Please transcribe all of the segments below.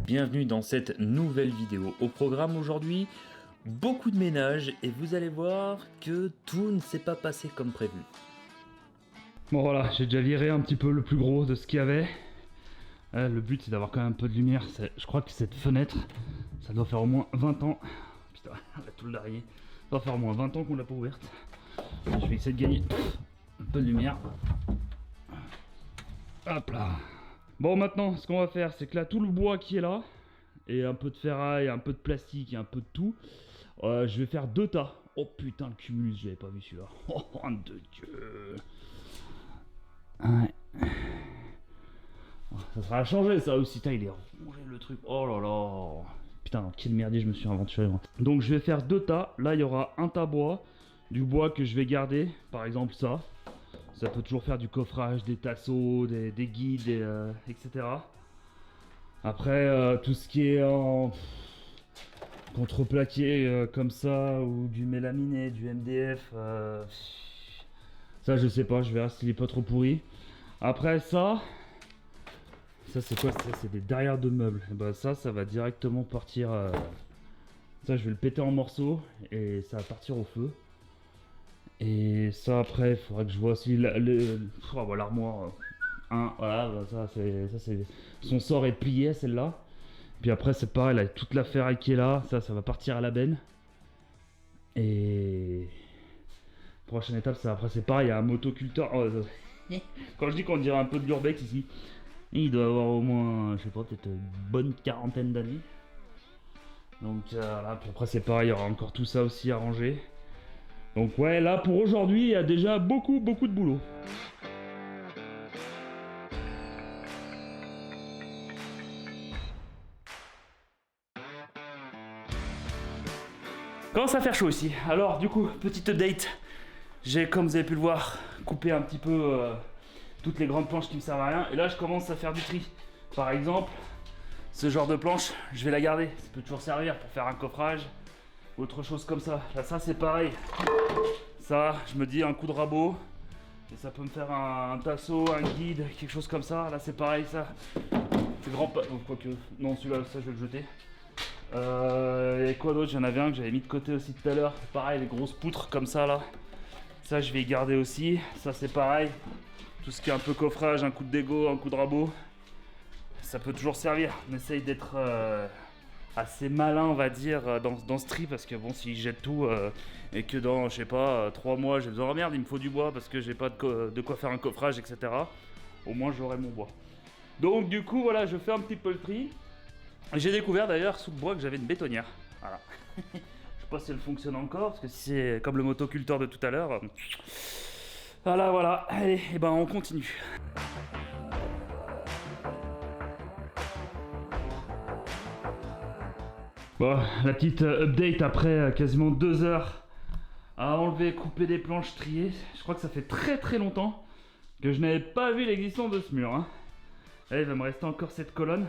bienvenue dans cette nouvelle vidéo. Au programme aujourd'hui, beaucoup de ménage et vous allez voir que tout ne s'est pas passé comme prévu. Bon voilà, j'ai déjà viré un petit peu le plus gros de ce qu'il y avait. Le but c'est d'avoir quand même un peu de lumière. Je crois que cette fenêtre, ça doit faire au moins 20 ans. Putain, la toile d'araignée. Ça doit faire au moins 20 ans qu'on l'a pas ouverte. Je vais essayer de gagner un peu de lumière. Hop là. Bon, maintenant ce qu'on va faire, c'est que là tout le bois qui est là, et un peu de ferraille, un peu de plastique et un peu de tout, je vais faire 2 tas. Oh putain, le cumulus, j'avais pas vu celui-là. Oh de Dieu. Ouais. Ça sera à changer ça aussi. Il est rongé le truc. Oh là là. Putain, quel merdier je me suis aventuré. Donc je vais faire 2 tas. Là il y aura un tas bois, du bois que je vais garder. Par exemple ça. Ça peut toujours faire du coffrage, des tasseaux, des guides, etc. Après tout ce qui est en contreplaqué comme ça, ou du mélaminé, du MDF, ça je sais pas, je verrai s'il est pas trop pourri. Après ça c'est quoi? Ça c'est des derrière de meubles. Et bah ça va directement partir, ça je vais le péter en morceaux et ça va partir au feu. Et ça après il faudra que je vois si l'armoire, voilà, ça c'est son sort est plié celle-là. Puis après c'est pareil, là, toute la ferraille qui est là, ça va partir à la benne. Et prochaine étape, ça après c'est pareil, il y a un motoculteur. Quand je dis qu'on dirait un peu de l'urbex ici, il doit avoir au moins, je sais pas, peut-être une bonne quarantaine d'années. Donc là, puis après c'est pareil, il y aura encore tout ça aussi à ranger. Donc ouais, là pour aujourd'hui, il y a déjà beaucoup de boulot. Commence à faire chaud ici. Alors du coup, petite update. J'ai, comme vous avez pu le voir, coupé un petit peu toutes les grandes planches qui me servent à rien. Et là, je commence à faire du tri. Par exemple, ce genre de planche, je vais la garder. Ça peut toujours servir pour faire un coffrage, autre chose comme ça. Là, ça c'est pareil. Ça, je me dis un coup de rabot. Et ça peut me faire un tasseau, un guide, quelque chose comme ça. Là, c'est pareil, ça. C'est grand pas. Donc, quoique. Non, celui-là, ça, je vais le jeter. Et quoi d'autre? J'en avais un que j'avais mis de côté aussi tout à l'heure. Pareil, les grosses poutres comme ça, là. Ça, je vais y garder aussi. Ça, c'est pareil. Tout ce qui est un peu coffrage, un coup de dégo, un coup de rabot, ça peut toujours servir. On essaye d'être assez malin, on va dire, dans ce tri, parce que bon, si je jette tout et que dans, je sais pas, 3 mois, j'ai besoin, oh merde, il me faut du bois parce que j'ai pas de quoi faire un coffrage, etc. Au moins, j'aurai mon bois. Donc, du coup, voilà, je fais un petit peu le tri. J'ai découvert d'ailleurs sous le bois que j'avais une bétonnière. Voilà. Je sais pas si elle fonctionne encore, parce que si c'est comme le motoculteur de tout à l'heure. Voilà. Allez, et ben on continue. Bon, la petite update après quasiment 2 heures à enlever, couper des planches, trier. Je crois que ça fait très longtemps que je n'avais pas vu l'existence de ce mur. Hein. Là, il va me rester encore cette colonne.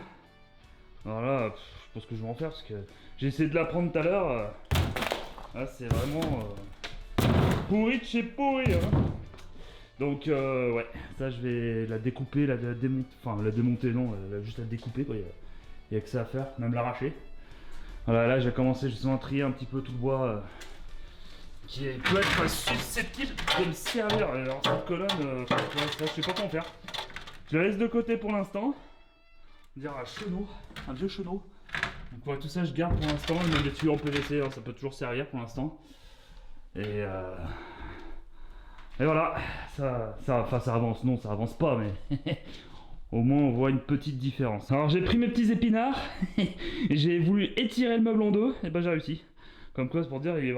Alors là, je pense que je vais en faire parce que j'ai essayé de la prendre tout à l'heure. Là, c'est vraiment pourri de chez pourri. Hein. Donc, ouais, ça, je vais la découper, la démonter. Enfin, la démonter, non, juste la découper, quoi. Il y a que ça à faire, même l'arracher. Voilà, là, j'ai commencé justement à trier un petit peu tout le bois qui peut être susceptible de me servir. Alors, cette colonne, je sais pas quoi en faire. Je la laisse de côté pour l'instant. On dirait un chenot, un vieux chenot. Donc voilà, tout ça je garde pour l'instant, même les tuyaux en PVC, hein, ça peut toujours servir pour l'instant. Et voilà, ça avance, non ça avance pas, mais au moins on voit une petite différence. Alors j'ai pris mes petits épinards, et j'ai voulu étirer le meuble en deux, et ben j'ai réussi. Comme quoi c'est pour dire, il est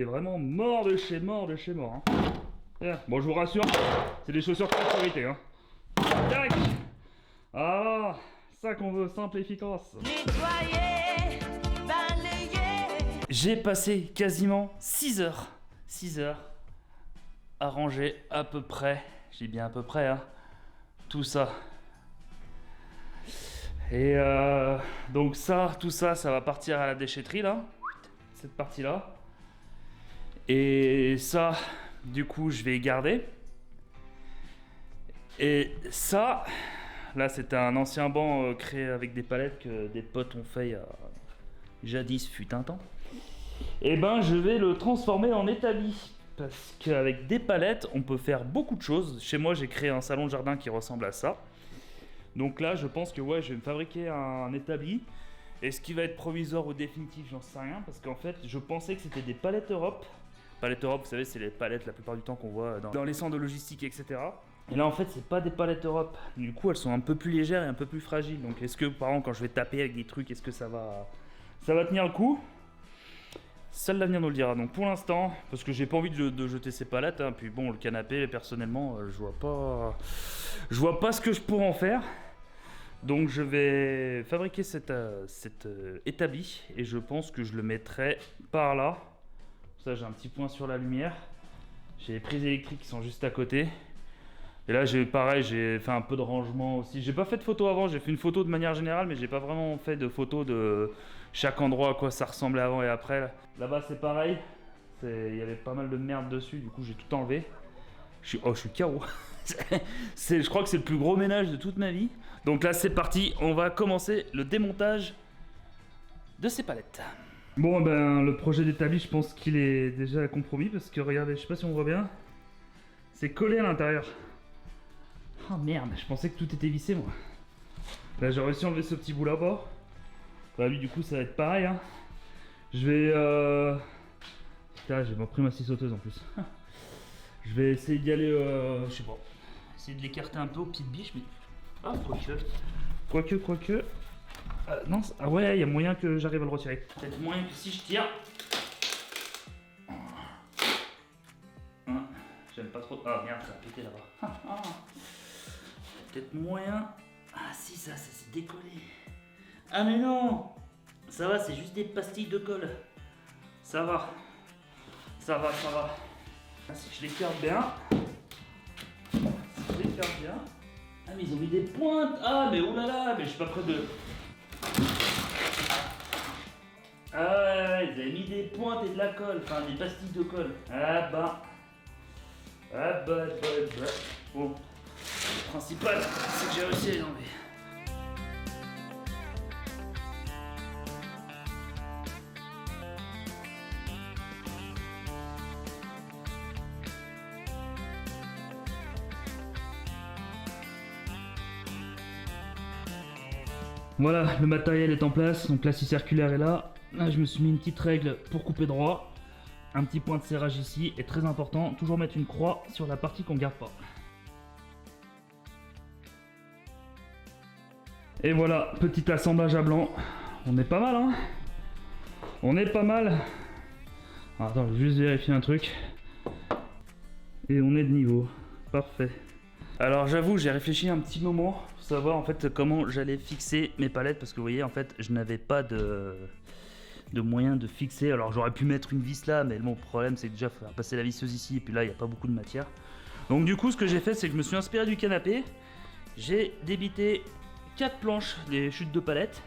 vraiment mort de chez mort. Hein. Bon, je vous rassure, c'est des chaussures de sécurité. Hein. Tac. Ah, ça qu'on veut, simple et efficace. Nettoyer, balayer. J'ai passé quasiment 6 heures à ranger à peu près, j'ai bien à peu près, hein, tout ça. Et donc tout ça va partir à la déchetterie là, cette partie là. Et ça, du coup, je vais y garder. Et ça, Là, c'était un ancien banc créé avec des palettes que des potes ont fait jadis, fut un temps. Et ben, je vais le transformer en établi. Parce qu'avec des palettes, on peut faire beaucoup de choses. Chez moi, j'ai créé un salon de jardin qui ressemble à ça. Donc là, je pense que ouais, je vais me fabriquer un établi. Et ce qui va être provisoire ou définitif, j'en sais rien. Parce qu'en fait, je pensais que c'était des palettes Europe. Palettes Europe, vous savez, c'est les palettes la plupart du temps qu'on voit dans les centres de logistique, etc. Et là, en fait, c'est pas des palettes Europe. Du coup, elles sont un peu plus légères et un peu plus fragiles. Donc, est-ce que, par exemple, quand je vais taper avec des trucs, est-ce que ça va tenir le coup? Seul l'avenir nous le dira. Donc, pour l'instant, parce que j'ai pas envie de jeter ces palettes, hein, puis bon, le canapé, personnellement, je vois pas ce que je pourrais en faire. Donc, je vais fabriquer cet établi et je pense que je le mettrai par là. Ça, j'ai un petit point sur la lumière. J'ai les prises électriques qui sont juste à côté. Et là, j'ai fait un peu de rangement aussi. J'ai pas fait de photo avant, j'ai fait une photo de manière générale, mais j'ai pas vraiment fait de photo de chaque endroit, à quoi ça ressemblait avant et après. Là-bas, c'est pareil. Il y avait pas mal de merde dessus, du coup, j'ai tout enlevé. Je suis KO. Je crois que c'est le plus gros ménage de toute ma vie. Donc là, c'est parti. On va commencer le démontage de ces palettes. Bon, ben, le projet d'établi, je pense qu'il est déjà compromis parce que regardez, je sais pas si on voit bien. C'est collé à l'intérieur. Oh merde, je pensais que tout était vissé moi. Là j'ai réussi à enlever ce petit bout là-bas. Bah lui du coup ça va être pareil hein. Je vais Putain j'ai pris ma scie sauteuse en plus. Je vais essayer d'y aller je sais pas. Essayer de l'écarter un peu aux petites biches mais. Ah quoique. Non, ah ouais il y a moyen que j'arrive à le retirer. Peut-être moyen que si je tire. J'aime pas trop. Ah merde ça a pété là-bas. Peut-être moyen. Ah si ça s'est décollé. Ah mais non. Ça va, c'est juste des pastilles de colle. Ça va. Si je l'écarte bien. Ah mais ils ont mis des pointes. Ah mais oulala, mais je suis pas prêt de. Ah ouais, ils avaient mis des pointes et de la colle. Enfin des pastilles de colle. Ah bah. Bon. Le principal, c'est que j'ai réussi à les enlever. Voilà, le matériel est en place, donc la scie circulaire est là. Là, je me suis mis une petite règle pour couper droit. Un petit point de serrage ici, et très important, toujours mettre une croix sur la partie qu'on garde pas. Et voilà, petit assemblage à blanc. On est pas mal hein. On est pas mal. Alors, attends, je vais juste vérifier un truc. Et on est de niveau. Parfait. Alors j'avoue, j'ai réfléchi un petit moment pour savoir en fait comment j'allais fixer mes palettes parce que vous voyez en fait je n'avais pas de moyen de fixer. Alors j'aurais pu mettre une vis là, mais mon problème c'est déjà faire passer la visseuse ici et puis là il n'y a pas beaucoup de matière. Donc du coup ce que j'ai fait c'est que je me suis inspiré du canapé. J'ai débité 4 planches, des chutes de palettes.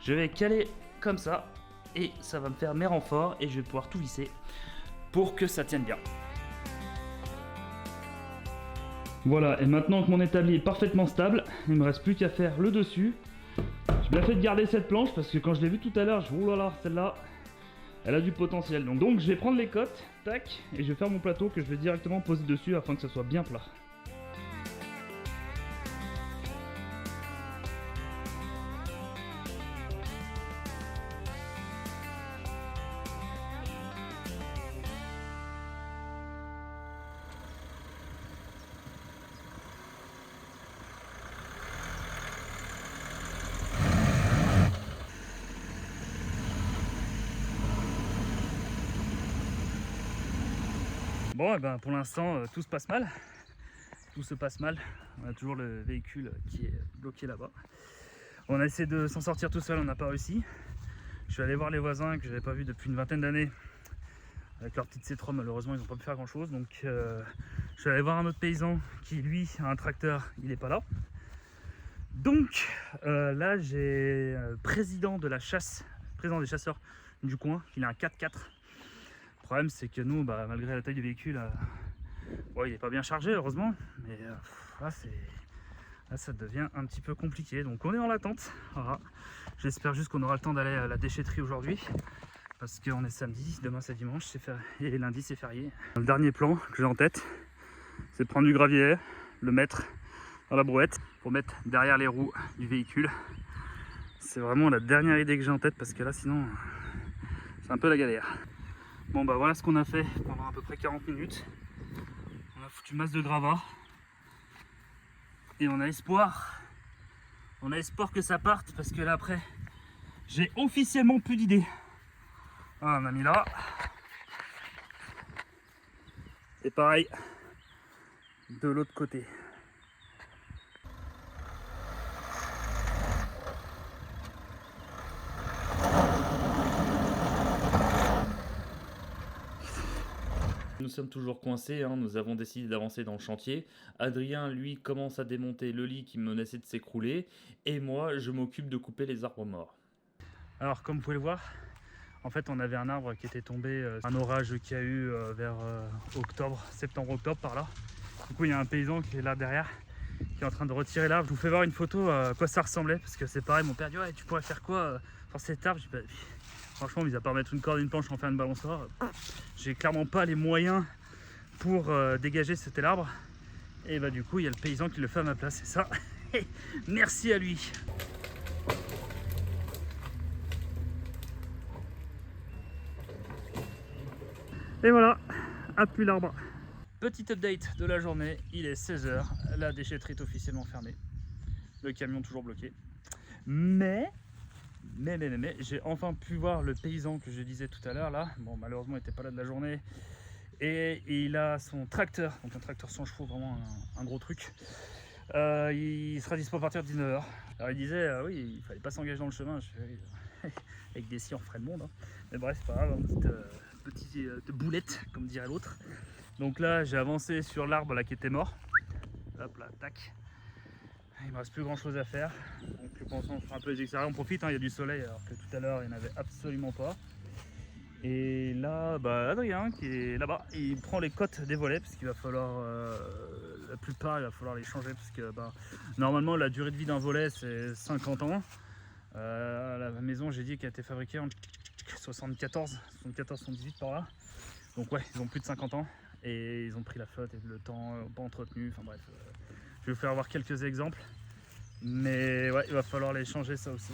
Je vais caler comme ça et ça va me faire mes renforts et je vais pouvoir tout visser pour que ça tienne bien. Voilà, et maintenant que mon établi est parfaitement stable, il me reste plus qu'à faire le dessus. J'ai bien fait de garder cette planche parce que quand je l'ai vue tout à l'heure, je me dis oh là là, celle-là, elle a du potentiel. Donc je vais prendre les cotes, tac, et je vais faire mon plateau que je vais directement poser dessus afin que ça soit bien plat. Bon, et ben pour l'instant, tout se passe mal. Tout se passe mal. On a toujours le véhicule qui est bloqué là-bas. On a essayé de s'en sortir tout seul, on n'a pas réussi. Je suis allé voir les voisins que je n'avais pas vus depuis une vingtaine d'années. Avec leur petite C3, malheureusement, ils n'ont pas pu faire grand-chose. Donc, je suis allé voir un autre paysan qui, lui, a un tracteur. Il n'est pas là. Donc, là, j'ai président de la chasse, président des chasseurs du coin. Il a un 4x4. Le problème c'est que nous, malgré la taille du véhicule, il n'est pas bien chargé heureusement, mais là Là, ça devient un petit peu compliqué. Donc, on est en attente. Voilà. J'espère juste qu'on aura le temps d'aller à la déchetterie aujourd'hui. Parce qu'on est samedi, demain c'est dimanche, et lundi c'est férié. Le dernier plan que j'ai en tête, c'est de prendre du gravier, le mettre dans la brouette pour mettre derrière les roues du véhicule. C'est vraiment la dernière idée que j'ai en tête parce que là sinon c'est un peu la galère. Bon bah voilà ce qu'on a fait pendant à peu près 40 minutes. On a foutu masse de gravat et on a espoir que ça parte parce que là après j'ai officiellement plus d'idées. Ah, on a mis là. Et pareil de l'autre côté. Nous sommes toujours coincés, hein, nous avons décidé d'avancer dans le chantier. Adrien, lui, commence à démonter le lit qui menaçait de s'écrouler. Et moi, je m'occupe de couper les arbres morts. Alors, comme vous pouvez le voir, en fait, on avait un arbre qui était tombé, un orage qu'il y a eu vers septembre-octobre par là. Du coup, il y a un paysan qui est là derrière, qui est en train de retirer l'arbre. Je vous fais voir une photo à quoi ça ressemblait, parce que c'est pareil, mon père dit ouais, tu pourrais faire quoi sur cet arbre? J'ai dit, bah, franchement, mis à part mettre une corde, une planche, en faire une balançoire, j'ai clairement pas les moyens pour dégager ce tel arbre. Et bah du coup, il y a le paysan qui le fait à ma place, et ça, merci à lui. Et voilà, appuie l'arbre. Petit update de la journée, il est 16 h, la déchetterie est officiellement fermée. Le camion toujours bloqué. Mais j'ai enfin pu voir le paysan que je disais tout à l'heure là. Bon, malheureusement, il n'était pas là de la journée. Et il a son tracteur, donc un tracteur sans chevaux, vraiment un gros truc. Il sera dispo à partir de 19 h. Alors il disait, oui, il fallait pas s'engager dans le chemin. Je fais, oui, avec des scies, on ferait le monde. Hein. Mais bref, c'est pas grave, une petite boulette, comme dirait l'autre. Donc là, j'ai avancé sur l'arbre là qui était mort. Hop là, tac. Il me reste plus grand chose à faire. Donc pour l'instant, on fera un peu les extérieurs. On profite, hein, il y a du soleil alors que tout à l'heure, il n'y en avait absolument pas. Et là, bah, Adrien qui est là-bas, il prend les côtes des volets parce qu'il va falloir, la plupart, il va falloir les changer parce que bah, normalement la durée de vie d'un volet c'est 50 ans. La maison, j'ai dit qu'elle a été fabriquée en 74-78 par là. Donc ouais, ils ont plus de 50 ans et ils ont pris la flotte et le temps pas entretenu. Enfin bref, je vais vous faire voir quelques exemples. Mais ouais, il va falloir les changer ça aussi.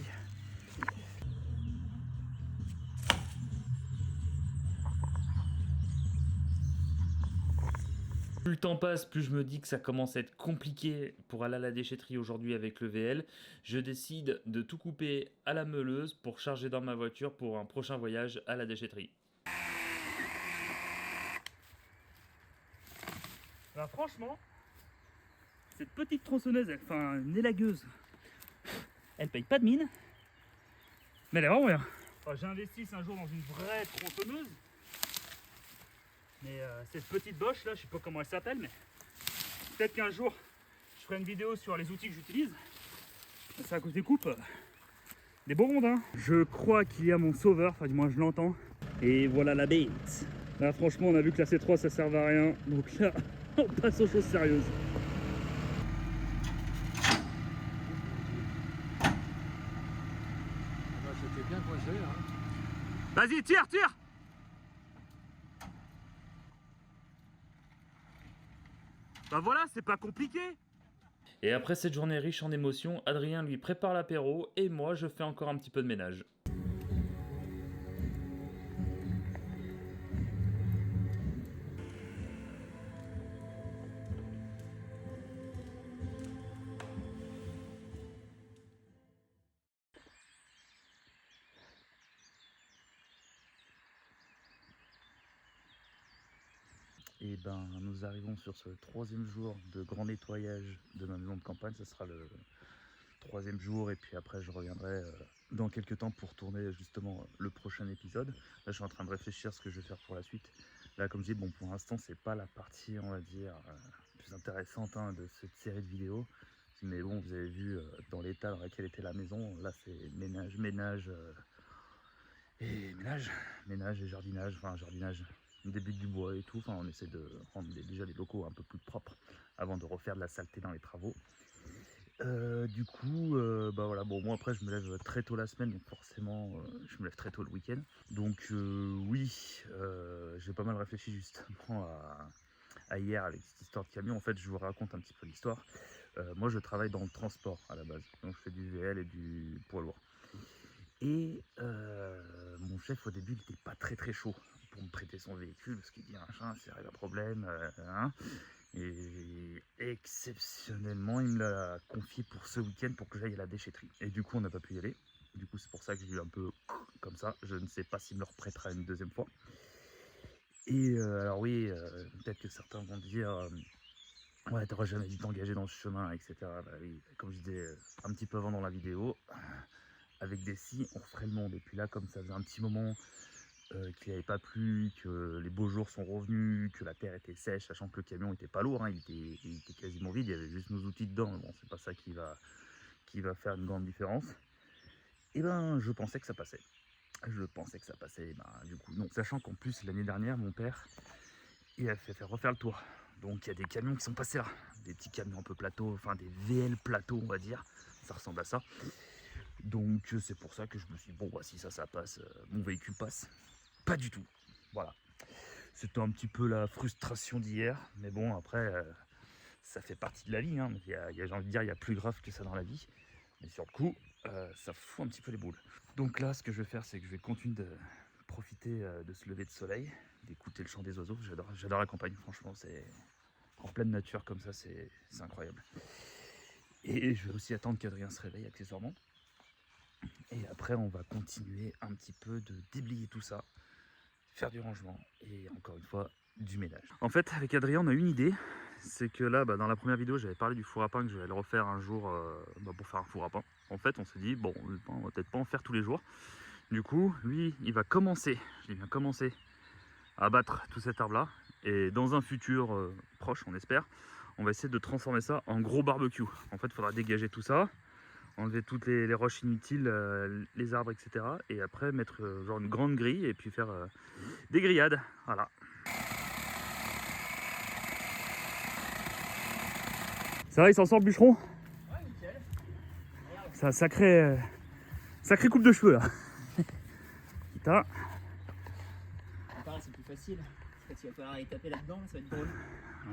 Plus le temps passe, plus je me dis que ça commence à être compliqué pour aller à la déchetterie aujourd'hui avec le VL. Je décide de tout couper à la meuleuse pour charger dans ma voiture pour un prochain voyage à la déchetterie. Alors franchement, cette petite tronçonneuse, enfin une élagueuse, elle paye pas de mine, mais elle est vraiment bien. Enfin, j'investisse un jour dans une vraie tronçonneuse. Mais cette petite boche là, je sais pas comment elle s'appelle, mais peut-être qu'un jour je ferai une vidéo sur les outils que j'utilise. Ça à côté coupe des beaux rondins. Je crois qu'il y a mon sauveur, enfin du moins je l'entends. Et voilà la bête. Là franchement on a vu que la C3 ça servait à rien. Donc là on passe aux choses sérieuses. C'était bien coincé, hein. Vas-y, tire, tire! Bah voilà, c'est pas compliqué. Et après cette journée riche en émotions, Adrien lui prépare l'apéro et moi je fais encore un petit peu de ménage. Et ben nous arrivons sur ce troisième jour de grand nettoyage de ma maison de campagne. Ce sera le troisième jour et puis après je reviendrai dans quelques temps pour tourner justement le prochain épisode. Là je suis en train de réfléchir à ce que je vais faire pour la suite. Là comme je dis, bon pour l'instant c'est pas la partie on va dire plus intéressante hein, de cette série de vidéos. Mais bon vous avez vu dans l'état dans lequel était la maison, là c'est ménage et jardinage, enfin jardinage. Début du bois et tout, enfin on essaie de rendre déjà les locaux un peu plus propres avant de refaire de la saleté dans les travaux. du coup, bah voilà, bon moi après je me lève très tôt la semaine, donc forcément je me lève très tôt le week-end. Donc oui, j'ai pas mal réfléchi justement à hier avec cette histoire de camion. En fait, je vous raconte un petit peu l'histoire. Moi je travaille dans le transport à la base, donc je fais du VL et du poids lourd. Et mon chef au début il n'était pas très chaud pour me prêter son véhicule parce qu'il dit machin, c'est un problème, hein. Et exceptionnellement, il me l'a confié pour ce week-end pour que j'aille à la déchetterie. Et du coup, on n'a pas pu y aller. Du coup, c'est pour ça que j'ai eu un peu comme ça. Je ne sais pas s'il me le reprêtera une deuxième fois. Et alors oui, peut-être que certains vont dire ouais, t'aurais jamais dû t'engager dans ce chemin, etc. Bah oui, comme je disais un petit peu avant dans la vidéo, avec des si, on referait le monde. Et puis là, comme ça faisait un petit moment qu'il n'y avait pas plu, que les beaux jours sont revenus, que la terre était sèche, sachant que le camion était pas lourd, hein, il était quasiment vide, il y avait juste nos outils dedans, mais bon, c'est pas ça qui va faire une grande différence. Et ben, je pensais que ça passait. Je pensais que ça passait, et ben, du coup, non. Sachant qu'en plus, l'année dernière, mon père, il a fait refaire le tour. Donc, il y a des camions qui sont passés là. Des petits camions un peu plateaux, enfin des VL plateaux, on va dire. Ça ressemble à ça. Donc, c'est pour ça que je me suis dit, bon, bah, si ça passe, mon véhicule passe. Pas du tout. Voilà. C'était un petit peu la frustration d'hier. Mais bon, après, ça fait partie de la vie. Hein. J'ai envie de dire, il y a plus grave que ça dans la vie. Mais sur le coup, ça fout un petit peu les boules. Donc là, ce que je vais faire, c'est que je vais continuer de profiter de ce lever de soleil, d'écouter le chant des oiseaux. J'adore la campagne, franchement. C'est en pleine nature comme ça, c'est incroyable. Et je vais aussi attendre qu'Adrien se réveille accessoirement. Et après, on va continuer un petit peu de déblayer tout ça, faire du rangement et encore une fois, du ménage. En fait, avec Adrien, on a une idée. C'est que là, dans la première vidéo, j'avais parlé du four à pain que je vais le refaire un jour pour faire un four à pain. En fait, on s'est dit, bon, on va peut-être pas en faire tous les jours. Du coup, lui, il va commencer, je dis bien commencer, à abattre tout cet arbre-là. Et dans un futur proche, on espère, on va essayer de transformer ça en gros barbecue. En fait, il faudra dégager tout ça, enlever toutes les roches inutiles, les arbres, etc. Et après mettre genre une grande grille et puis faire des grillades. Voilà. Ça va, il s'en sort le bûcheron? Ouais, nickel. C'est un sacré coupe de cheveux là. Putain. Pareil, c'est plus facile. Parce que tu vas falloir aller taper là-dedans, ça va être drôle.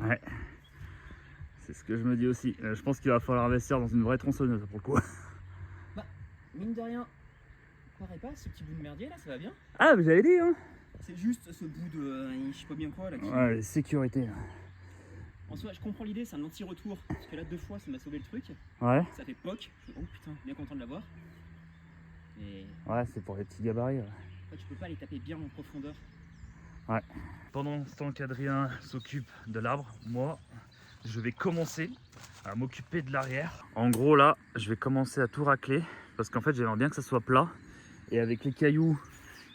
Ouais. C'est ce que je me dis aussi. Je pense qu'il va falloir investir dans une vraie tronçonneuse pour le coup. Bah, mine de rien, pareil pas, ce petit bout de merdier là, ça va bien. Ah, mais j'avais dit, hein. C'est juste ce bout de. Je sais pas bien quoi là. Ouais, les sécurités. En soi, je comprends l'idée, c'est un anti-retour. Parce que là, 2 fois, ça m'a sauvé le truc. Ouais. Ça fait poc. Je fais, oh putain, bien content de l'avoir. Et. Ouais, c'est pour les petits gabarits. Ouais. Ouais, tu peux pas les taper bien en profondeur. Ouais. Pendant ce temps qu'Adrien s'occupe de l'arbre, moi, je vais commencer à m'occuper de l'arrière. En gros, là, je vais commencer à tout racler. Parce qu'en fait, j'aimerais bien que ça soit plat. Et avec les cailloux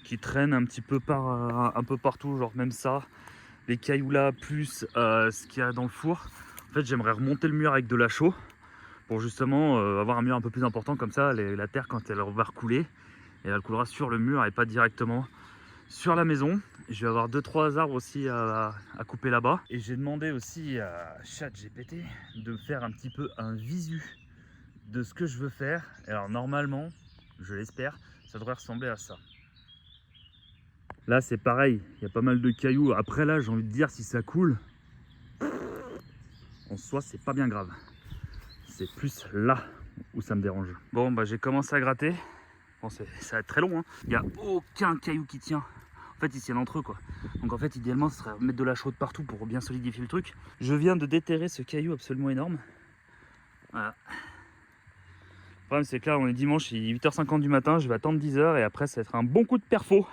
qui traînent un petit peu un peu partout, genre même ça, les cailloux là, plus ce qu'il y a dans le four. En fait, j'aimerais remonter le mur avec de la chaux pour justement avoir un mur un peu plus important. Comme ça, la terre, quand elle va recouler, elle coulera sur le mur et pas directement sur la maison. Je vais avoir 2-3 arbres aussi à couper là-bas. Et j'ai demandé aussi à ChatGPT de me faire un petit peu un visu de ce que je veux faire. Et alors normalement, je l'espère, ça devrait ressembler à ça. Là c'est pareil, il y a pas mal de cailloux. Après là, j'ai envie de dire, si ça coule, en soi c'est pas bien grave. C'est plus là où ça me dérange. Bon bah j'ai commencé à gratter. Bon, ça va être très long, hein. Il n'y a aucun caillou qui tient. En fait, ils tiennent entre eux, quoi. Donc en fait, idéalement, ce serait mettre de la chaux partout pour bien solidifier le truc. Je viens de déterrer ce caillou absolument énorme. Voilà. Le problème, c'est que là, on est dimanche, il est 8h50 du matin. Je vais attendre 10h et après, ça va être un bon coup de perfo.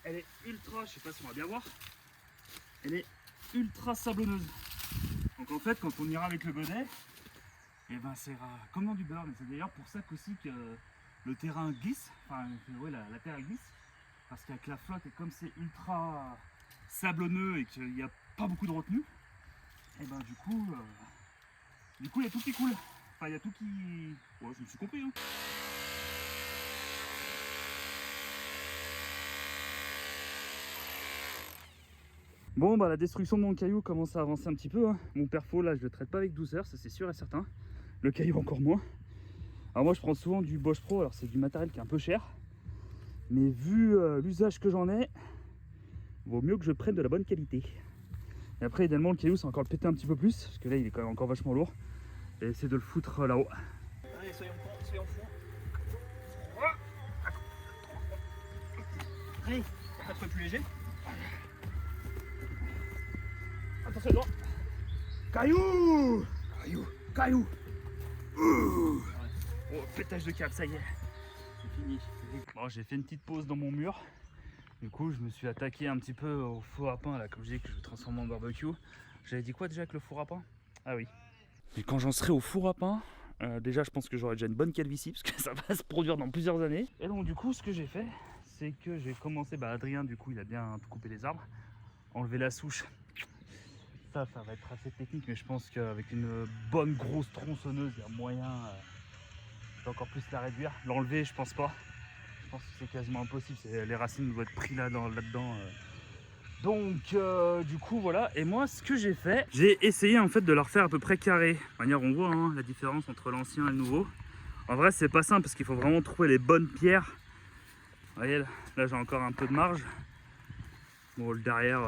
Elle est ultra, je sais pas si on va bien voir. Elle est ultra sablonneuse. Donc en fait, quand on ira avec le godet, et ben c'est comme dans du beurre. Mais c'est d'ailleurs pour ça qu'aussi que le terrain glisse, enfin ouais, la terre glisse, parce qu'avec la flotte et comme c'est ultra sablonneux et qu'il n'y a pas beaucoup de retenue, et ben du coup il y a tout qui coule, enfin il y a tout qui... Ouais, je me suis compris, hein. Bon bah la destruction de mon caillou commence à avancer un petit peu, hein. Mon perfo là je le traite pas avec douceur, ça c'est sûr et certain. le caillou encore moins. Alors moi je prends souvent du Bosch Pro, alors c'est du matériel qui est un peu cher, mais vu l'usage que j'en ai, vaut mieux que je prenne de la bonne qualité. Et après idéalement le caillou c'est encore le péter un petit peu plus, parce que là il est quand même encore vachement lourd, et essayer de le foutre là-haut. Allez, soyons fous. Allez, pas de truc plus léger. Attention, non. Caillou. Caillou. Oh, pétage de câble, ça y est. C'est fini. Bon, j'ai fait une petite pause dans mon mur. Du coup, je me suis attaqué un petit peu au four à pain, là, comme je dis, que je vais transformer en barbecue. J'avais dit quoi déjà avec le four à pain? Ah oui. Et quand j'en serai au four à pain, déjà, je pense que j'aurai déjà une bonne calvitie, parce que ça va se produire dans plusieurs années. Et donc, du coup, ce que j'ai fait, c'est que j'ai commencé, Adrien, du coup, il a bien coupé les arbres, enlevé la souche. Ça va être assez technique, mais je pense qu'avec une bonne grosse tronçonneuse, il y a moyen d'encore plus la réduire. L'enlever, je pense pas. Je pense que c'est quasiment impossible. Les racines doivent être prises là-dedans. Donc, du coup, voilà. Et moi, ce que j'ai fait, j'ai essayé en fait de leur faire à peu près carré. De toute manière, on voit la différence entre l'ancien et le nouveau. En vrai, c'est pas simple parce qu'il faut vraiment trouver les bonnes pierres. Vous voyez, là, j'ai encore un peu de marge. Bon, le derrière.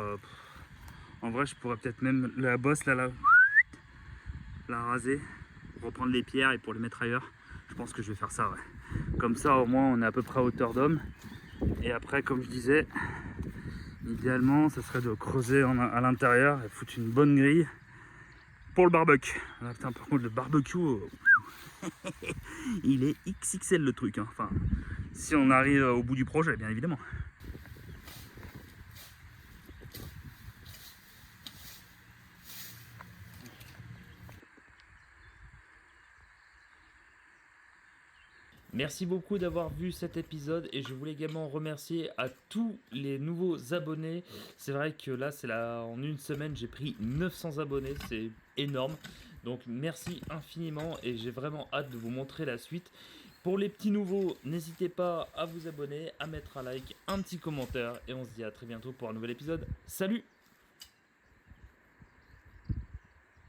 En vrai, je pourrais peut-être même la bosse la raser, reprendre les pierres et pour les mettre ailleurs. Je pense que je vais faire ça, ouais. Comme ça, au moins, on est à peu près à hauteur d'homme. Et après, comme je disais, idéalement, ça serait de creuser à l'intérieur et foutre une bonne grille pour le barbecue. Ah, putain, par contre, le barbecue, il est XXL le truc. Hein. Enfin, si on arrive au bout du projet, bien évidemment. Merci beaucoup d'avoir vu cet épisode et je voulais également remercier à tous les nouveaux abonnés. C'est vrai que là, en une semaine, j'ai pris 900 abonnés, c'est énorme. Donc merci infiniment et j'ai vraiment hâte de vous montrer la suite. Pour les petits nouveaux, n'hésitez pas à vous abonner, à mettre un like, un petit commentaire et on se dit à très bientôt pour un nouvel épisode. Salut!